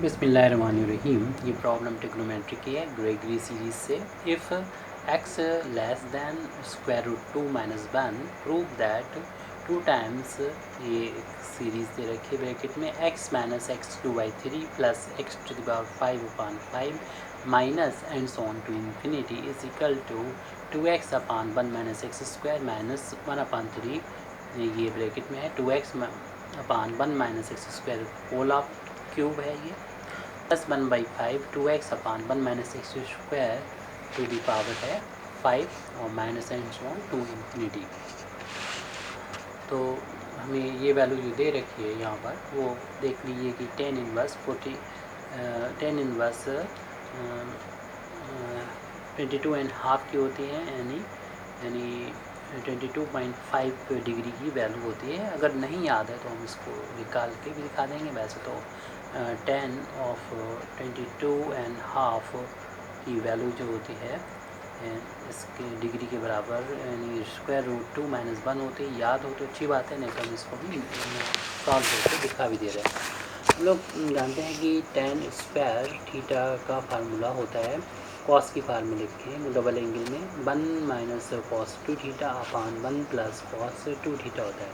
बिस्मिल्लाहिर्रहमानिर्रहीम। ये problem trigonometry की है ग्रेगरी सीरीज से। If x less than square root 2 minus 1 prove that 2 times, ये सीरीज दे रखी है ब्रैकेट में, x minus x to by 3 plus x to the power 5 upon 5 minus and so on to infinity is equal to 2x upon 1 minus x square minus 1 upon 3, ये bracket में है 2x upon 1 minus x square whole of cube है ये, plus 1/5 2x upon 1 minus x square to the power है 5 और minus and so on to infinity. तो हमें ये वैल्यू जो दे रखी है यहाँ पर वो देख लीजिए कि टेन इनवर्स 22.5 की होती है, यानी 22.5 डिग्री की वैल्यू होती है। अगर नहीं याद है तो हम इसको निकाल के भी दिखा देंगे। वैसे तो 10 ऑफ 22.5 की वैल्यू जो होती है इसके डिग्री के बराबर, यानी स्क्वायर रूट 2 माइनस 1 होती है। याद हो तो अच्छी बात है, नहीं तो हम इसको भी सॉल्व करके दिखा भी दे रहे हैं। हम लोग जानते हैं कि टेन स्क्वायर थीटा का फार्मूला होता है, कॉस की फार्मूले लिखें डबल एंगल में 1 minus cos 2 theta upon 1 plus cos 2 theta होता है।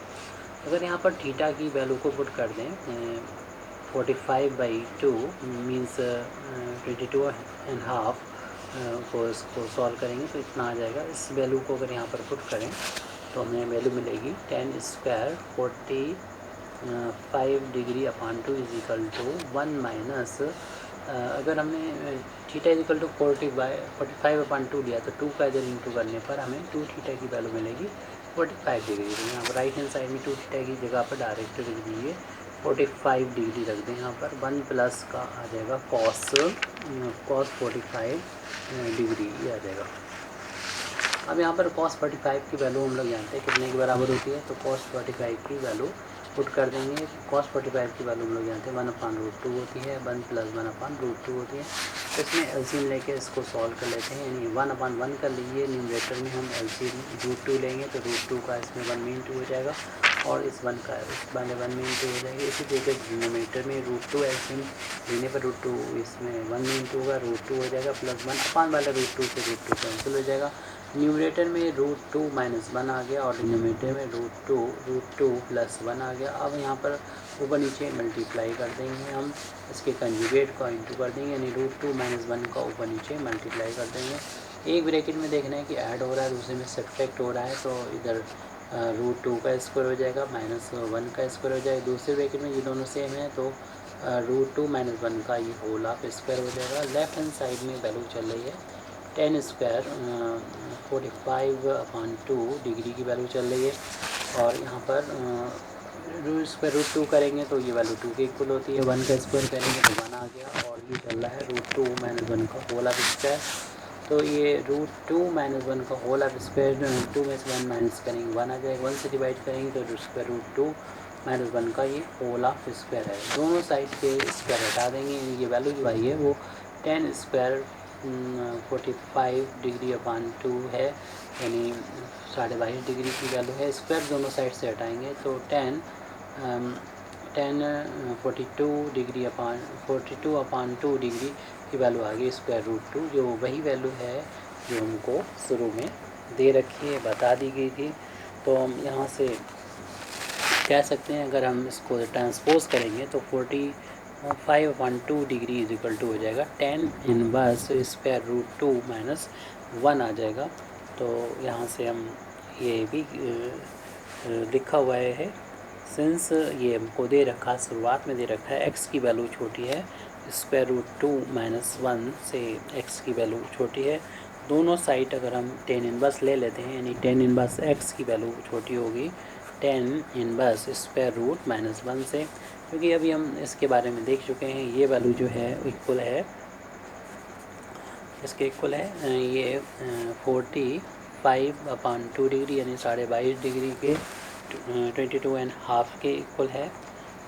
अगर यहाँ पर थीटा की वैल्यू को पुट कर दें 45/2 मीन्स 22.5 को इसको सॉल्व करेंगे तो इतना आ जाएगा। इस वैल्यू को अगर यहाँ पर पुट करें तो हमें वैल्यू मिलेगी 10 square 45 degree upon 2 is equal to 1 minus, अगर हमने theta is equal to 45 upon 2 लिया तो 2 का इधर इंटू करने पर हमें 2 थीटा की वैल्यू मिलेगी 45 डिग्री। तो यहाँ पर राइट हैंड साइड में 2 थीटा की जगह पर डायरेक्ट लिख दीजिए 45 डिग्री रख दें। यहाँ पर 1 प्लस का आ जाएगा कॉस 45 डिग्री, ये आ जाएगा। अब यहाँ पर cos 45 की वैल्यू हम लोग जानते हैं कितने के बराबर होती है, तो cos 45 की वैल्यू पुट कर देंगे। cos 45 की वैल्यू हम लोग जानते हैं 1/√2 होती है, 1 + 1/√2 होती है। तो इसमें एलसीएम लेके इसको सॉल्व कर लेते हैं, यानी 1/1 कर लीजिए। न्यूमरेटर में हम एलसीएम √2 लेंगे तो √2 का इसमें 1 में इंटू हो जाएगा और इस 1 का इस वाले 1 में इंटू हो जाएगा। इसी तरीके डिनोमिनेटर में √2 एलसीएम लेने पर √2 इसमें 1 में इंटू होगा, √2 हो जाएगा प्लस 1 अपान वाला √2 से √2 कैंसिल हो जाएगा। न्यूमरेटर में √2 माइनस 1 आ गया और डिनोमिनेटर में √2 प्लस 1 आ गया। अब यहाँ पर ऊपर नीचे मल्टीप्लाई कर देंगे हम, इसके कंजुगेट का इंटू कर देंगे, यानी √2 माइनस 1 का ऊपर नीचे मल्टीप्लाई कर देंगे। एक ब्रैकेट में देखना है कि ऐड हो रहा है, दूसरे में सब्ट्रैक्ट हो रहा है, तो इधर √2 का स्क्वायर हो जाएगा माइनस 1 का स्क्वायर हो जाएगा। दूसरे ब्रैकेट में ये दोनों सेम है तो √2 माइनस 1 का ये होल ऑफ स्क्वायर हो जाएगा। लेफ्ट हैंड साइड में वैल्यू चल रही है 10 स्क्वायर 45/2 डिग्री की वैल्यू चल रही है। और यहाँ पर स्क्वायर √2 करेंगे तो ये वैल्यू 2 के इक्वल होती है, 1 का स्क्वायर करेंगे तो 1 आ गया। और ये चल रहा है √2 माइनस 1 का होल ऑफ स्क्वायर, तो ये √2 माइनस 1 का होल ऑफ स्क्वायर 2 में से 1 माइनस करेंगे 1 आ जाएगा, 1 से डिवाइड करेंगे तो स्क्वायर √2 माइनस 1 का ये होल ऑफ स्क्वायर है। दोनों साइड के स्क्वायर हटा देंगे, ये वैल्यू जो आई है वो 10 स्क्वायर 45 डिग्री अपान 2 है, यानी 22.5 डिग्री की वैल्यू है। स्क्वायर दोनों साइड से हटाएंगे तो 10 42 डिग्री अपान 42/2 डिग्री की वैल्यू आ गई √2, जो वही वैल्यू है जो हमको शुरू में दे रखी है, बता दी गई थी। तो हम यहाँ से कह सकते हैं अगर हम इसको ट्रांसपोज करेंगे तो 45/2 डिग्री इज इक्वल टू हो जाएगा 10 इनवर्स स्क्वायर √2 माइनस 1 आ जाएगा। तो यहाँ से हम ये भी लिखा हुआ है, सिंस ये हमको दे रखा शुरुआत में दे रखा है x की वैल्यू छोटी है, स्क्वायर √2 माइनस 1 से x की वैल्यू छोटी है। दोनों साइड अगर हम 10 इनवर्स ले लेते हैं, यानी 10 इनवर्स x की वैल्यू छोटी होगी 10 इनवर्स स्क्वायर रूट माइनस 1 से, क्योंकि अभी हम इसके बारे में देख चुके हैं। ये वैल्यू जो है इक्वल है, इसके इक्वल है ये 45/2 डिग्री यानी 22.5 डिग्री के 22.5 के इक्वल है।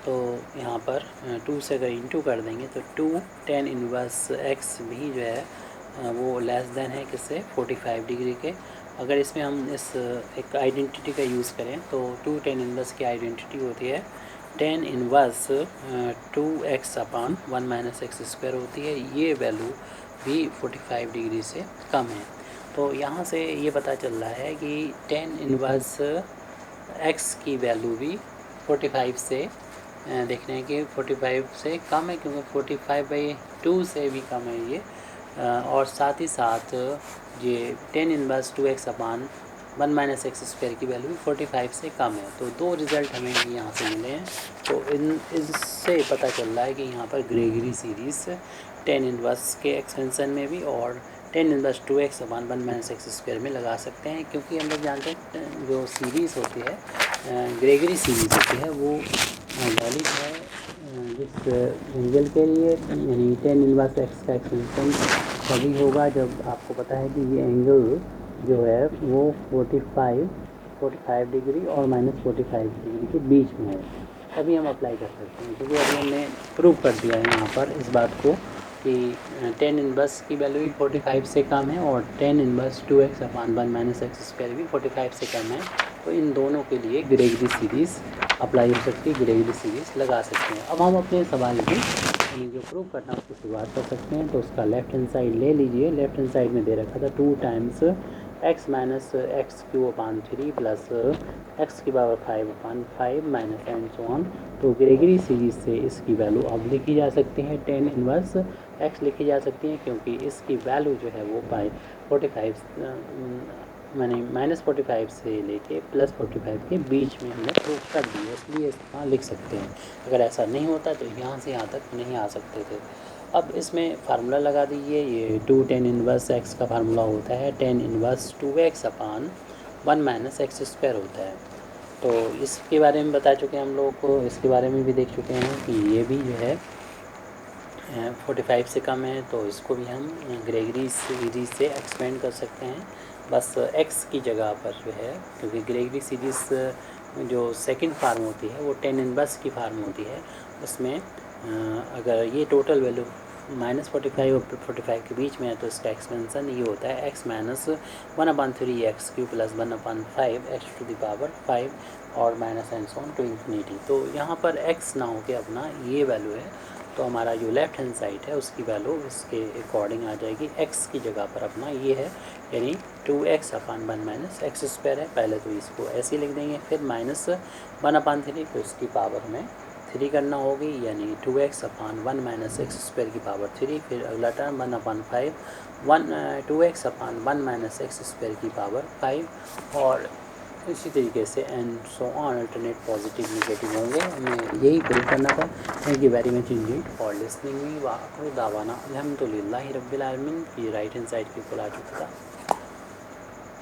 तो यहाँ पर 2 से अगर इंटू कर देंगे तो 2 10 इनवर्स x भी जो है वो लेस देन है किससे 45 डिग्री के। अगर इसमें हम इस एक आइडेंटिटी का यूज़ करें तो 2 10 इनवर्स की आइडेंटिटी होती है tan inverse 2x upon 1 minus x square होती है, ये वैल्यू भी 45 डिग्री से कम है। तो यहाँ से ये पता चल रहा है कि टेन इनवर्स x की वैल्यू भी 45 से देख रहे हैं कि 45 से कम है, क्योंकि 45/2 से भी कम है ये। और साथ ही साथ ये tan inverse 2x upon 1 minus x square की वैल्यू भी 45 से कम है। तो दो रिज़ल्ट हमें यहाँ से मिले हैं। तो इससे पता चल रहा है कि यहाँ पर ग्रेगरी सीरीज़ टेन इनवर्स के एक्सपेंशन में भी और tan inverse 2x upon 1 minus x square में लगा सकते हैं, क्योंकि हम लोग जानते हैं जो सीरीज़ होती है, ग्रेगरी सीरीज़ होती है, वो वैलिड है जिस एंगल के लिए, यानी टेन इनवर्स एक्स का एक्सपेंशन तभी होगा जब आपको पता है कि ये एंगल जो है वो 45 डिग्री और माइनस 45 डिग्री के बीच में है, तभी हम अप्लाई कर सकते हैं। क्योंकि अभी हमने प्रूव कर दिया है यहाँ पर इस बात को कि टेन इनवर्स की वैल्यू भी 45 से कम है और tan inverse 2x upon 1 minus x square भी 45 से कम है। तो इन दोनों के लिए ग्रेगरी सीरीज़ अप्लाई हो सकती है, ग्रेगरी सीरीज़ लगा सकते हैं। अब हम अपने सवाल की जो प्रूव करना उसकी शुरुआत कर सकते हैं। तो उसका लेफ्ट हैंड साइड ले लीजिए। लेफ्ट हैंड साइड में दे रखा था 2 times x minus x cube upon 3 plus x की power 5 upon 5 minus and so on. तो ग्रेगरी सीरीज़ से इसकी वैल्यू अब लिखी जा सकती है, टेन इनवर्स x लिखी जा सकती है, क्योंकि इसकी वैल्यू जो है वो 45 माने माइनस 45 से लेके प्लस 45 के बीच में हमने प्रूव कर दी है, इसलिए इसका लिख सकते हैं। अगर ऐसा नहीं होता तो यहाँ से यहाँ तक नहीं आ सकते थे। अब इसमें फार्मूला लगा दीजिए। ये 2 टेन इनवर्स x का फार्मूला होता है tan inverse 2x upon 1 minus x square होता है। तो इसके बारे में बता चुके हैं हम लोग को, इसके बारे में भी देख चुके हैं कि ये भी जो है 45 से कम है, तो इसको भी हम ग्रेगरी सीरीज़ से एक्सपेंड कर सकते हैं, बस x की जगह पर जो है, क्योंकि ग्रेगरी सीरीज़ जो सेकंड फार्म होती है वो टेन इनवर्स की फार्म होती है। उसमें अगर ये टोटल वैल्यू माइनस 45 और 45 के बीच में है तो इसका एक्सपेंशन ये होता है x minus 1/3 x cube plus 1/5 x to the power 5 और minus and so on to infinity. तो यहाँ पर x ना हो के अपना ये वैल्यू है, तो हमारा जो लेफ़्ट हैंड साइड है उसकी वैल्यू इसके अकॉर्डिंग आ जाएगी। x की जगह पर अपना ये है, यानी 2x upon 1 minus x square है। पहले तो इसको ऐसे लिख देंगे, फिर माइनस 1/3 तो इसकी पावर हमें 3 करना होगी, यानी 2x upon 1 minus x square की पावर 3। फिर अगला term 1/5 2x upon 1 minus x square की पावर 5 और इसी तरीके से and so on alternate positive negative होंगे। हमें यही प्रूव करना था। Thank you very much indeed for listening me. वाखिर दावाना अल्हम्दुलिल्लाहि रब्बिल आलमीन। ये राइट हैंड साइड की खुला चुका था।